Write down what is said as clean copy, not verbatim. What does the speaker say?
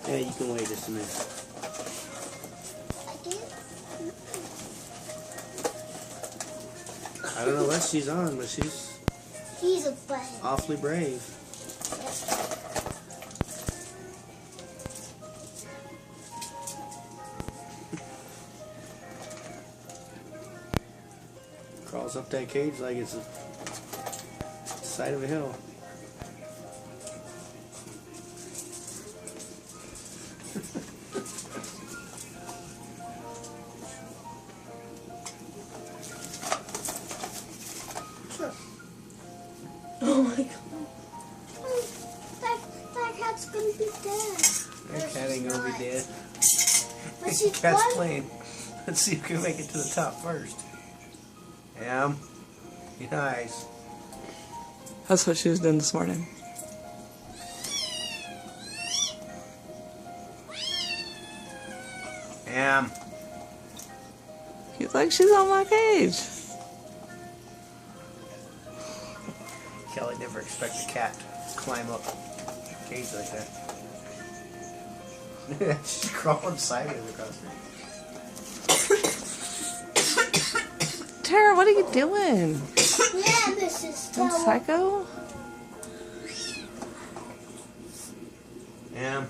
Yeah, you can wait just a minute. I don't know what she's on, but she's awfully brave. Crawls up that cage like it's the side of a hill. Oh my god. That cat's gonna be dead. That cat ain't gonna be dead. But she's Cat's playing. Let's see who can make it to the top first. Be nice. That's what she was doing this morning. He's like, she's on my cage. Kelly never expect a cat to climb up a cage like that. She's crawling sideways across the Tara, what are you doing? Yeah, Mrs. Stella. Psycho? Yeah.